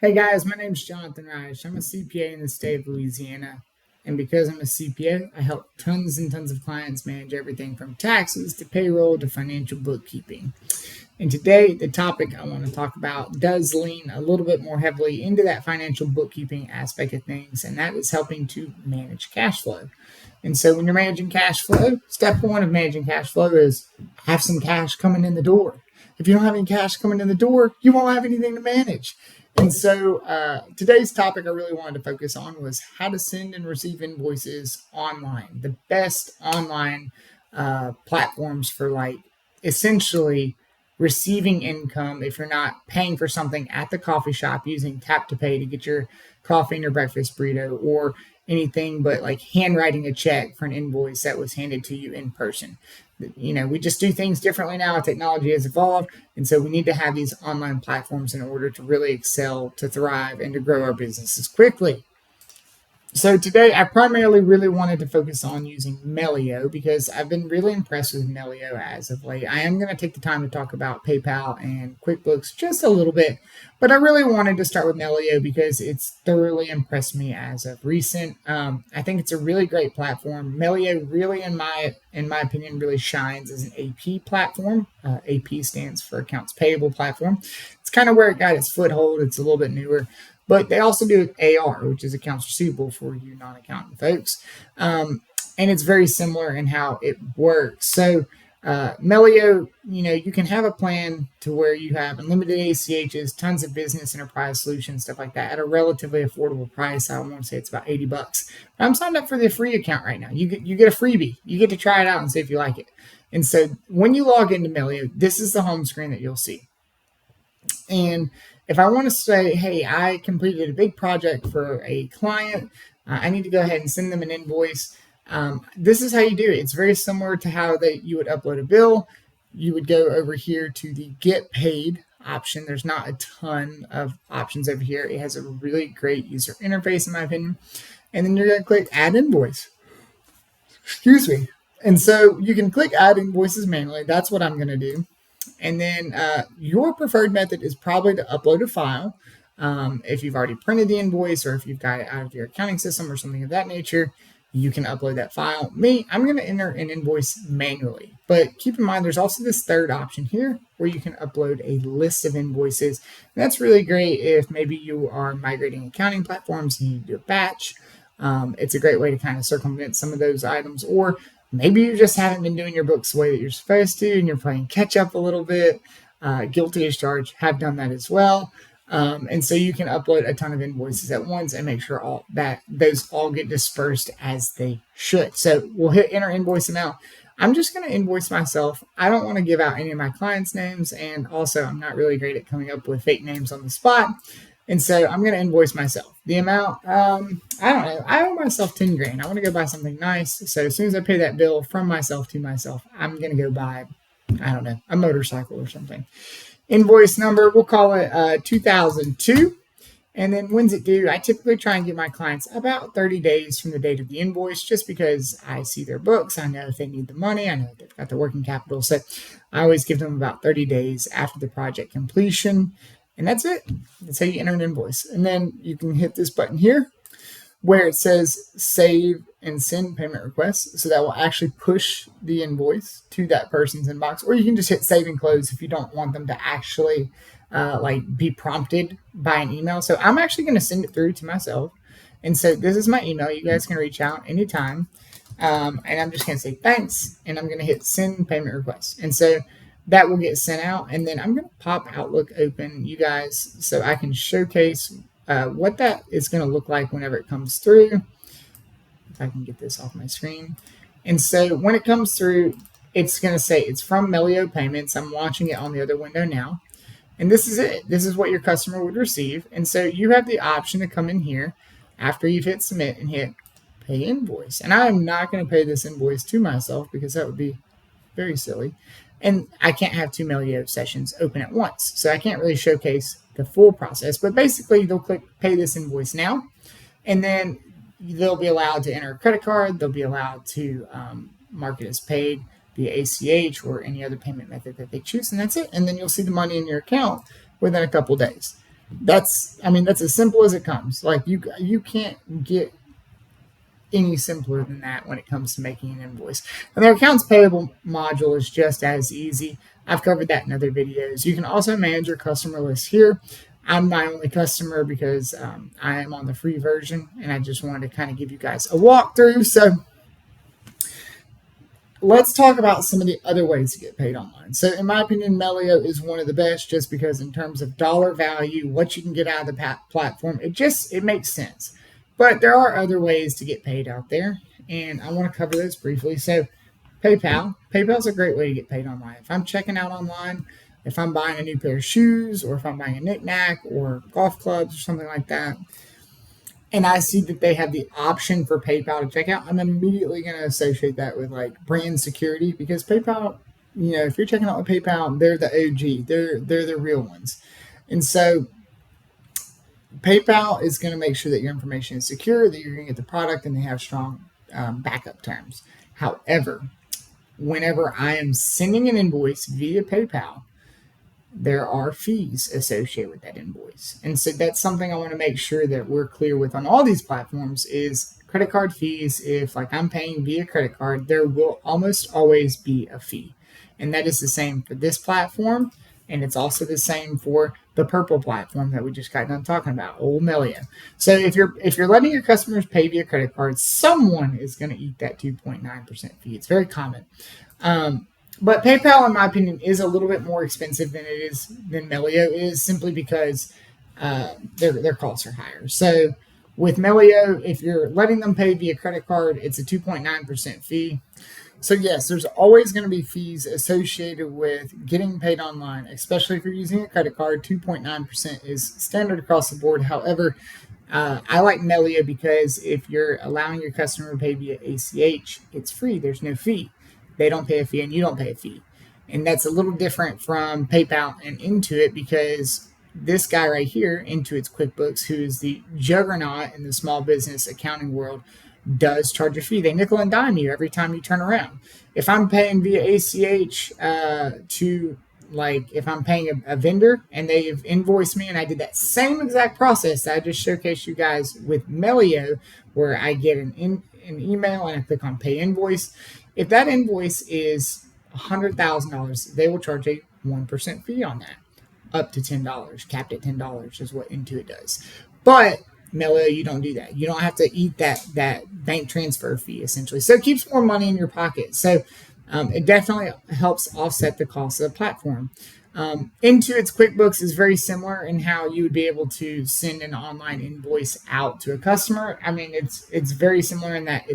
Hey guys, my name's Jonathan Reich. I'm a CPA in the state of Louisiana. And because I'm a CPA, I help tons and tons of clients manage everything from taxes to payroll to financial bookkeeping. And today, the topic I want to talk about does lean a little bit more heavily into that financial bookkeeping aspect of things, and that is helping to manage cash flow. And so when you're managing cash flow, step one of managing cash flow is have some cash coming in the door. If you don't have any cash coming in the door, you won't have anything to manage. And so today's topic I really wanted to focus on was how to send and receive invoices online. The best online platforms for essentially receiving income if you're not paying for something at the coffee shop using tap to pay to get your coffee and your breakfast burrito, or anything but like handwriting a check for an invoice that was handed to you in person. We just do things differently now. Technology has evolved, and so we need to have these online platforms in order to really excel, to thrive, and to grow our businesses quickly. So today I primarily really wanted to focus on using Melio because I've been really impressed with Melio as of late. I am going to take the time to talk about PayPal and QuickBooks just a little bit, but I really wanted to start with Melio because it's thoroughly impressed me as of recent. I think it's a really great platform. Melio really, in my opinion, really shines as an AP platform. AP stands for Accounts Payable platform. It's kind of where it got its foothold. It's a little bit newer. But they also do AR, which is accounts receivable for you non-accountant folks. And it's very similar in how it works. So Melio, you can have a plan to where you have unlimited ACHs, tons of business enterprise solutions, stuff like that at a relatively affordable price. I want to say it's about $80. But I'm signed up for the free account right now. You get a freebie. You get to try it out and see if you like it. And so when you log into Melio, this is the home screen that you'll see. And if I want to say, hey, I completed a big project for a client, I need to go ahead and send them an invoice. This is how you do it. It's very similar to how you would upload a bill. You would go over here to the Get Paid option. There's not a ton of options over here. It has a really great user interface, in my opinion. And then you're going to click Add Invoice. Excuse me. And so you can click Add Invoices manually. That's what I'm going to do. And then your preferred method is probably to upload a file. If you've already printed the invoice or if you've got it out of your accounting system or something of that nature, you can upload that file. I'm going to enter an invoice manually. But keep in mind, there's also this third option here where you can upload a list of invoices. And that's really great if maybe you are migrating accounting platforms and you do a batch. It's a great way to kind of circumvent some of those items, or maybe you just haven't been doing your books the way that you're supposed to and you're playing catch up a little bit. Guilty as charged, have done that as well. And so you can upload a ton of invoices at once and make sure those all get dispersed as they should. So we'll hit enter invoice amount. I'm just going to invoice myself. I don't want to give out any of my clients' names, and also I'm not really great at coming up with fake names on the spot. And so I'm going to invoice myself. The amount, I don't know. I owe myself 10 grand. I want to go buy something nice. So as soon as I pay that bill from myself to myself, I'm going to go buy, I don't know, a motorcycle or something. Invoice number, we'll call it 2002. And then when's it due? I typically try and give my clients about 30 days from the date of the invoice, just because I see their books. I know if they need the money. I know if they've got the working capital. So I always give them about 30 days after the project completion. And that's it. That's how you enter an invoice. And then you can hit this button here where it says save and send payment requests. So that will actually push the invoice to that person's inbox. Or you can just hit save and close if you don't want them to actually be prompted by an email. So I'm actually going to send it through to myself. And so this is my email. You guys can reach out anytime. And I'm just going to say thanks. And I'm going to hit send payment request. And so that will get sent out, and then I'm going to pop Outlook open, you guys, so I can showcase what that is going to look like whenever it comes through. If I can get this off my screen. And so when it comes through, it's going to say it's from Melio Payments. I'm watching it on the other window now. And this is it. This is what your customer would receive. And so you have the option to come in here after you've hit submit and hit pay invoice. And I'm not going to pay this invoice to myself because that would be very silly. And I can't have two Melio sessions open at once. So I can't really showcase the full process. But basically, they'll click pay this invoice now. And then they'll be allowed to enter a credit card. They'll be allowed to mark it as paid via ACH or any other payment method that they choose. And that's it. And then you'll see the money in your account within a couple days. That's as simple as it comes. Like you can't get any simpler than that when it comes to making an invoice. And their accounts payable module is just as easy. I've covered that in other videos. You can also manage your customer list here. I'm my only customer because I am on the free version, and I just wanted to kind of give you guys a walkthrough. So let's talk about some of the other ways to get paid online. So in my opinion, Melio is one of the best just because in terms of dollar value, what you can get out of the platform, it makes sense. But there are other ways to get paid out there, and I want to cover those briefly. So PayPal is a great way to get paid online. If I'm checking out online, if I'm buying a new pair of shoes, or if I'm buying a knickknack or golf clubs or something like that, and I see that they have the option for PayPal to check out, I'm immediately going to associate that with like brand security, because PayPal, if you're checking out with PayPal, they're the OG, they're the real ones. And so PayPal is going to make sure that your information is secure, that you're going to get the product, and they have strong backup terms. However, whenever I am sending an invoice via PayPal, there are fees associated with that invoice. And so that's something I want to make sure that we're clear with on all these platforms is credit card fees. If like I'm paying via credit card, there will almost always be a fee. And that is the same for this platform. And it's also the same for the purple platform that we just got done talking about, old Melio. So if you're letting your customers pay via credit card, someone is going to eat that 2.9% fee. It's very common. But PayPal, in my opinion, is a little bit more expensive than Melio is, simply because their costs are higher. So with Melio, if you're letting them pay via credit card, it's a 2.9% fee. So yes, there's always going to be fees associated with getting paid online, especially if you're using a credit card. 2.9% is standard across the board. However, I like Melio because if you're allowing your customer to pay via ACH, it's free. There's no fee. They don't pay a fee and you don't pay a fee. And that's a little different from PayPal and Intuit, because this guy right here, Intuit's QuickBooks, who is the juggernaut in the small business accounting world, does charge a fee. They nickel and dime you every time you turn around. If I'm paying via ACH if I'm paying a vendor and they've invoiced me, and I did that same exact process that I just showcased you guys with Melio, where I get an email and I click on pay invoice. If that invoice is $100,000, they will charge a 1% fee on that, up to $10, capped at $10 is what Intuit does. But Melio, you don't do that. You don't have to eat that bank transfer fee, essentially. So it keeps more money in your pocket. So it definitely helps offset the cost of the platform. Intuit's QuickBooks is very similar in how you would be able to send an online invoice out to a customer. It's very similar in that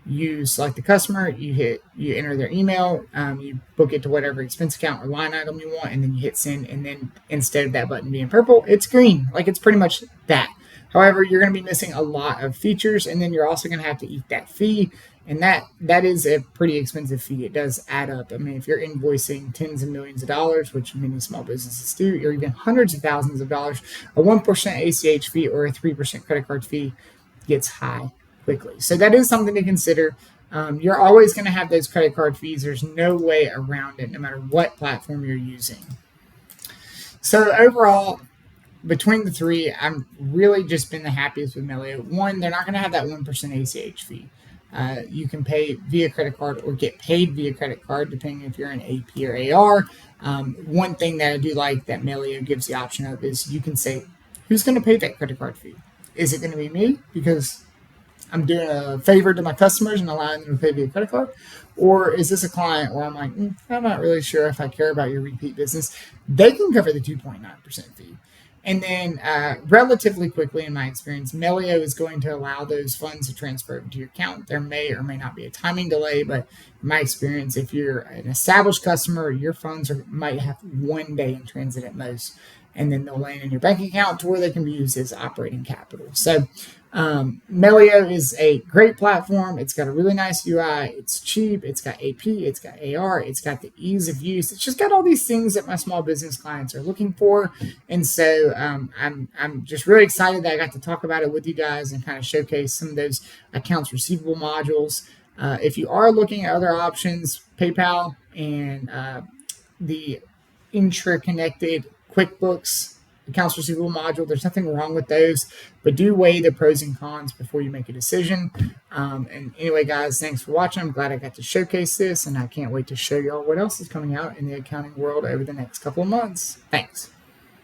you select the customer, you enter their email, you book it to whatever expense account or line item you want, and then you hit send. And then instead of that button being purple, it's green. Like, it's pretty much that. However, you're going to be missing a lot of features, and then you're also going to have to eat that fee. And that is a pretty expensive fee. It does add up. If you're invoicing tens of millions of dollars, which many small businesses do, or even hundreds of thousands of dollars, a 1% ACH fee or a 3% credit card fee gets high quickly. So that is something to consider. You're always going to have those credit card fees. There's no way around it, no matter what platform you're using. So overall, between the three, I'm really just been the happiest with Melio. One, they're not going to have that 1% ACH fee. You can pay via credit card or get paid via credit card, depending if you're an AP or AR. One thing that I do like that Melio gives the option of is you can say, who's going to pay that credit card fee? Is it going to be me, because I'm doing a favor to my customers and allowing them to pay via credit card? Or is this a client where I'm like, I'm not really sure if I care about your repeat business? They can cover the 2.9% fee. And then relatively quickly, in my experience, Melio is going to allow those funds to transfer into your account. There may or may not be a timing delay, but in my experience, if you're an established customer, your funds might have 1 day in transit at most, and then they'll land in your bank account to where they can be used as operating capital. So Melio is a great platform. It's got a really nice UI. It's cheap. It's got AP. It's got AR. It's got the ease of use. It's just got all these things that my small business clients are looking for. And so I'm just really excited that I got to talk about it with you guys and kind of showcase some of those accounts receivable modules. If you are looking at other options, PayPal and the intra-connected QuickBooks accounts receivable module. There's nothing wrong with those, but do weigh the pros and cons before you make a decision. And anyway, guys, thanks for watching. I'm glad I got to showcase this, and I can't wait to show y'all what else is coming out in the accounting world over the next couple of months. Thanks.